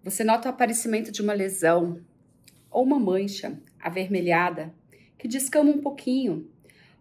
Você nota o aparecimento de uma lesão ou uma mancha avermelhada que descama um pouquinho,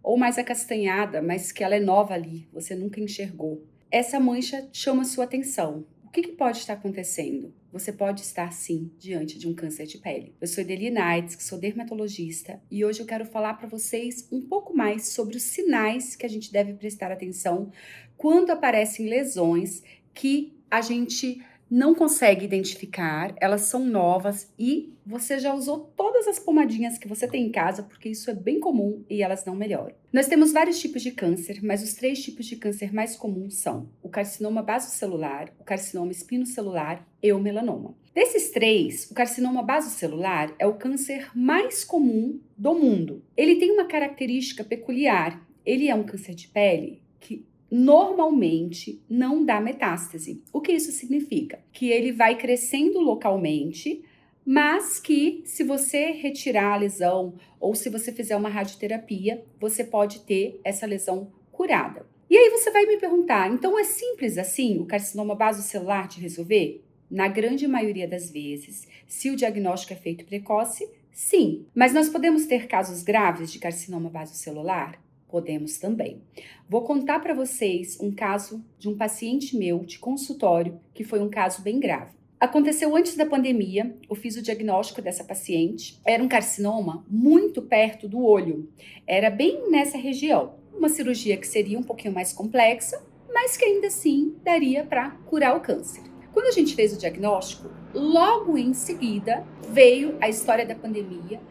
ou mais acastanhada, mas que ela é nova ali, você nunca enxergou. Essa mancha chama sua atenção. O que pode estar acontecendo? Você pode estar, sim, diante de um câncer de pele. Eu sou Ideli Naitz, que sou dermatologista, e hoje eu quero falar para vocês um pouco mais sobre os sinais que a gente deve prestar atenção quando aparecem lesões que a gente não consegue identificar, elas são novas e você já usou todas as pomadinhas que você tem em casa, porque isso é bem comum e elas não melhoram. Nós temos vários tipos de câncer, mas os 3 tipos de câncer mais comuns são o carcinoma basocelular, o carcinoma espinocelular e o melanoma. Desses 3, o carcinoma basocelular é o câncer mais comum do mundo. Ele tem uma característica peculiar. Ele é um câncer de pele que normalmente não dá metástase. O que isso significa? Que ele vai crescendo localmente, mas que se você retirar a lesão ou se você fizer uma radioterapia, você pode ter essa lesão curada. E aí você vai me perguntar, então é simples assim o carcinoma basocelular de resolver? Na grande maioria das vezes, se o diagnóstico é feito precoce, sim. Mas nós podemos ter casos graves de carcinoma basocelular? Podemos também. Vou contar para vocês um caso de um paciente meu de consultório, que foi um caso bem grave. Aconteceu antes da pandemia, eu fiz o diagnóstico dessa paciente. Era um carcinoma muito perto do olho, era bem nessa região. Uma cirurgia que seria um pouquinho mais complexa, mas que ainda assim daria para curar o câncer. Quando a gente fez o diagnóstico, logo em seguida veio a história da pandemia,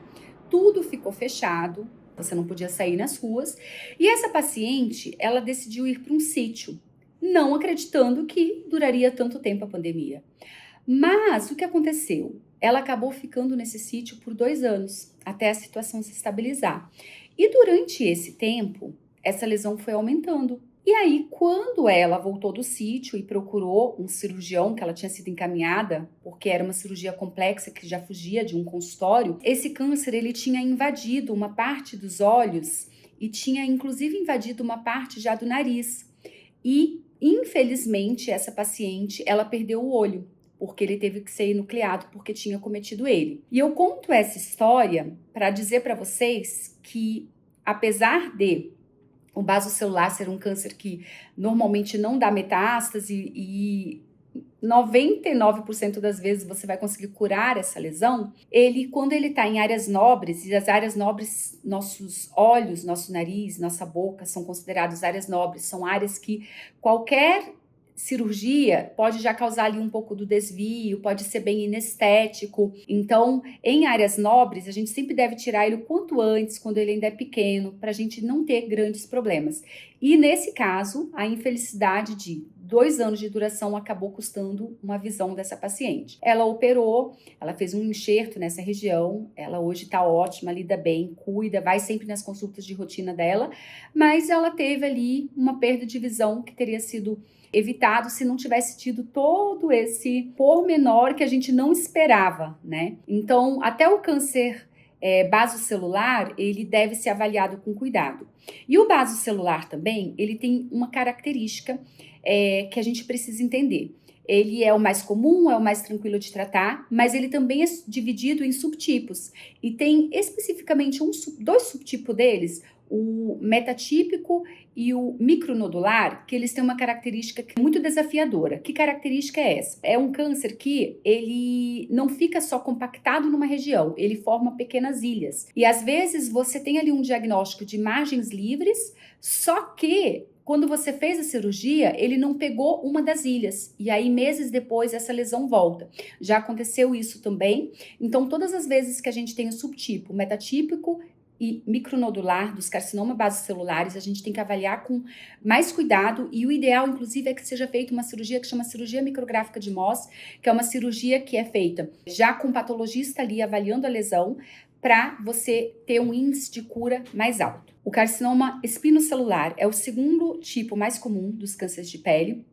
tudo ficou fechado. Você não podia sair nas ruas. E essa paciente, ela decidiu ir para um sítio, não acreditando que duraria tanto tempo a pandemia. Mas o que aconteceu? Ela acabou ficando nesse sítio por 2 anos, até a situação se estabilizar. E durante esse tempo, essa lesão foi aumentando. E aí, quando ela voltou do sítio e procurou um cirurgião, que ela tinha sido encaminhada, porque era uma cirurgia complexa que já fugia de um consultório, esse câncer ele tinha invadido uma parte dos olhos e tinha inclusive invadido uma parte já do nariz. E, infelizmente, essa paciente, ela perdeu o olho, porque ele teve que ser enucleado porque tinha cometido ele. E eu conto essa história para dizer para vocês que, apesar de o basocelular ser um câncer que normalmente não dá metástase e 99% das vezes você vai conseguir curar essa lesão, quando ele está em áreas nobres, e as áreas nobres, nossos olhos, nosso nariz, nossa boca são considerados áreas nobres, são áreas que qualquer cirurgia pode já causar ali um pouco do desvio, pode ser bem inestético. Então, em áreas nobres, a gente sempre deve tirar ele o quanto antes, quando ele ainda é pequeno, para a gente não ter grandes problemas. E nesse caso, a infelicidade de 2 anos de duração acabou custando uma visão dessa paciente. Ela operou, ela fez um enxerto nessa região, ela hoje está ótima, lida bem, cuida, vai sempre nas consultas de rotina dela, mas ela teve ali uma perda de visão que teria sido evitado se não tivesse tido todo esse pormenor que a gente não esperava, né? Então, até o câncer basocelular, ele deve ser avaliado com cuidado. E o basocelular também, ele tem uma característica que a gente precisa entender. Ele é o mais comum, é o mais tranquilo de tratar, mas ele também é dividido em subtipos. E tem especificamente 2 subtipos deles, o metatípico e o micronodular, que eles têm uma característica muito desafiadora. Que característica é essa? É um câncer que ele não fica só compactado numa região, ele forma pequenas ilhas. E às vezes você tem ali um diagnóstico de margens livres, só que quando você fez a cirurgia, ele não pegou uma das ilhas. E aí, meses depois, essa lesão volta. Já aconteceu isso também. Então, todas as vezes que a gente tem o subtipo metatípico e micronodular dos carcinomas basocelulares, a gente tem que avaliar com mais cuidado e o ideal, inclusive, é que seja feita uma cirurgia que chama cirurgia micrográfica de Mohs, que é uma cirurgia que é feita já com o patologista ali avaliando a lesão para você ter um índice de cura mais alto. O carcinoma espinocelular é o segundo tipo mais comum dos cânceres de pele.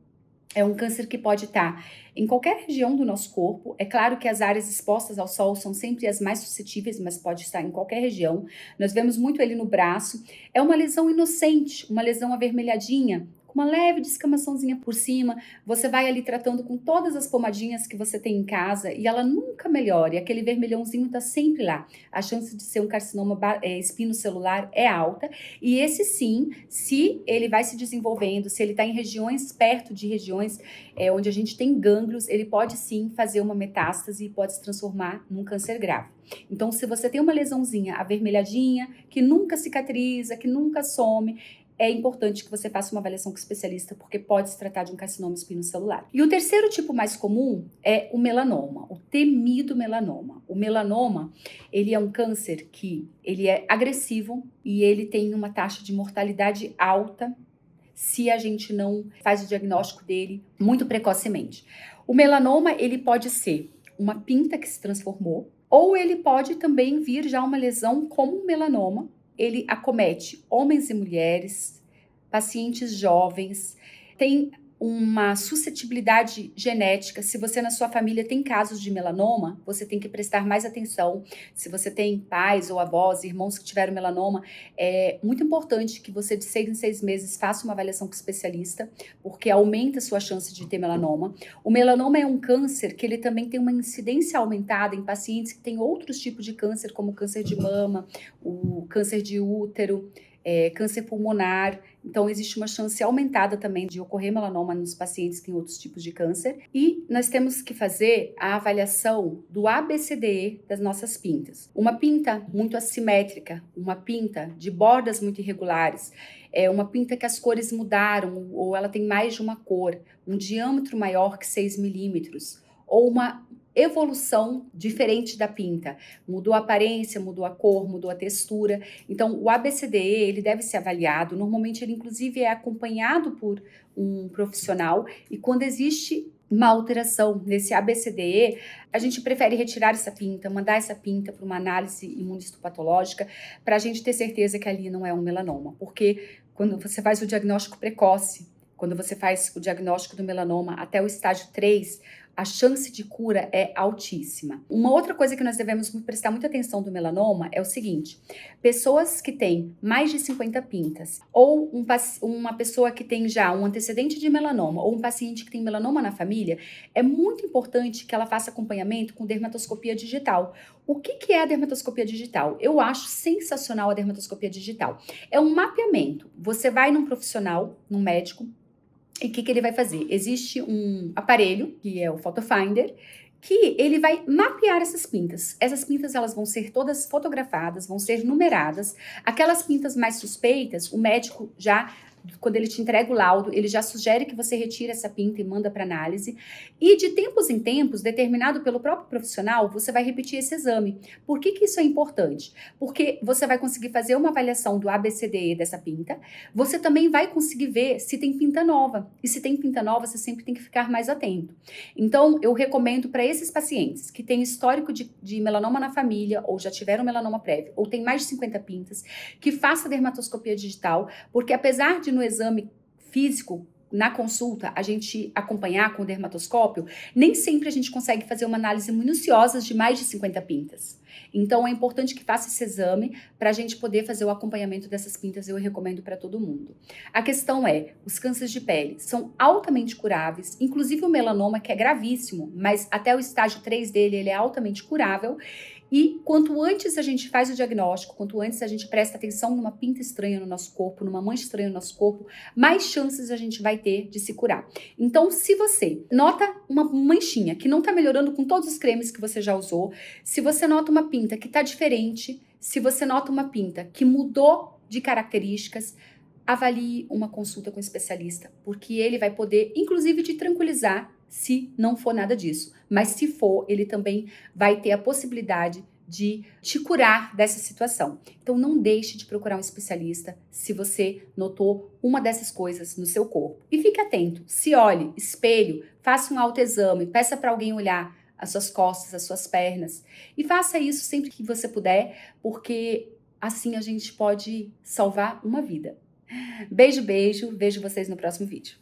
É um câncer que pode estar em qualquer região do nosso corpo. É claro que as áreas expostas ao sol são sempre as mais suscetíveis, mas pode estar em qualquer região. Nós vemos muito ele no braço. É uma lesão inocente, uma lesão avermelhadinha, com uma leve descamaçãozinha por cima, você vai ali tratando com todas as pomadinhas que você tem em casa e ela nunca melhora, e aquele vermelhãozinho tá sempre lá. A chance de ser um carcinoma espinocelular é alta, e esse sim, se ele vai se desenvolvendo, se ele está em regiões perto de regiões onde a gente tem gânglios, ele pode sim fazer uma metástase e pode se transformar num câncer grave. Então, se você tem uma lesãozinha avermelhadinha, que nunca cicatriza, que nunca some, é importante que você faça uma avaliação com o especialista, porque pode se tratar de um carcinoma espinocelular. E o terceiro tipo mais comum é o melanoma, o temido melanoma. O melanoma, ele é um câncer que ele é agressivo e ele tem uma taxa de mortalidade alta se a gente não faz o diagnóstico dele muito precocemente. O melanoma, ele pode ser uma pinta que se transformou, ou ele pode também vir já uma lesão como um melanoma. Ele acomete homens e mulheres, pacientes jovens, tem uma suscetibilidade genética. Se você na sua família tem casos de melanoma, você tem que prestar mais atenção. Se você tem pais ou avós, irmãos que tiveram melanoma, é muito importante que você de 6 em 6 meses faça uma avaliação com o especialista, porque aumenta a sua chance de ter melanoma. O melanoma é um câncer que ele também tem uma incidência aumentada em pacientes que têm outros tipos de câncer, como o câncer de mama, o câncer de útero, câncer pulmonar. Então, existe uma chance aumentada também de ocorrer melanoma nos pacientes que têm outros tipos de câncer. E nós temos que fazer a avaliação do ABCDE das nossas pintas. Uma pinta muito assimétrica, uma pinta de bordas muito irregulares, uma pinta que as cores mudaram ou ela tem mais de uma cor, um diâmetro maior que 6 milímetros, ou uma evolução diferente da pinta, mudou a aparência, mudou a cor, mudou a textura. Então, o ABCDE, ele deve ser avaliado, normalmente ele inclusive é acompanhado por um profissional, e quando existe uma alteração nesse ABCDE, a gente prefere retirar essa pinta, mandar essa pinta para uma análise imunistopatológica, para a gente ter certeza que ali não é um melanoma, porque quando você faz o diagnóstico precoce, quando você faz o diagnóstico do melanoma até o estágio 3, a chance de cura é altíssima. Uma outra coisa que nós devemos prestar muita atenção do melanoma é o seguinte: pessoas que têm mais de 50 pintas, ou uma pessoa que tem já um antecedente de melanoma, ou um paciente que tem melanoma na família, é muito importante que ela faça acompanhamento com dermatoscopia digital. O que é a dermatoscopia digital? Eu acho sensacional a dermatoscopia digital. É um mapeamento. Você vai num profissional, num médico, e o que ele vai fazer? Existe um aparelho, que é o PhotoFinder, que ele vai mapear essas pintas. Essas pintas, elas vão ser todas fotografadas, vão ser numeradas. Aquelas pintas mais suspeitas, o médico já, quando ele te entrega o laudo, ele já sugere que você retire essa pinta e manda para análise. E de tempos em tempos, determinado pelo próprio profissional, você vai repetir esse exame. Por que isso é importante? Porque você vai conseguir fazer uma avaliação do ABCDE dessa pinta, você também vai conseguir ver se tem pinta nova. E se tem pinta nova, você sempre tem que ficar mais atento. Então, eu recomendo para esses pacientes que têm histórico de melanoma na família, ou já tiveram melanoma prévio, ou tem mais de 50 pintas, que faça dermatoscopia digital, porque apesar de no exame físico, na consulta, a gente acompanhar com o dermatoscópio, nem sempre a gente consegue fazer uma análise minuciosa de mais de 50 pintas. Então, é importante que faça esse exame para a gente poder fazer o acompanhamento dessas pintas. Eu recomendo para todo mundo. A questão é, os cânceres de pele são altamente curáveis, inclusive o melanoma, que é gravíssimo, mas até o estágio 3 dele, ele é altamente curável. E quanto antes a gente faz o diagnóstico, quanto antes a gente presta atenção numa pinta estranha no nosso corpo, numa mancha estranha no nosso corpo, mais chances a gente vai ter de se curar. Então, se você nota uma manchinha que não tá melhorando com todos os cremes que você já usou, se você nota uma pinta que tá diferente, se você nota uma pinta que mudou de características, avalie uma consulta com um especialista, porque ele vai poder, inclusive, te tranquilizar se não for nada disso. Mas se for, ele também vai ter a possibilidade de te curar dessa situação. Então, não deixe de procurar um especialista se você notou uma dessas coisas no seu corpo. E fique atento, se olhe, espelho, faça um autoexame, peça para alguém olhar as suas costas, as suas pernas. E faça isso sempre que você puder, porque assim a gente pode salvar uma vida. Beijo, beijo. Vejo vocês no próximo vídeo.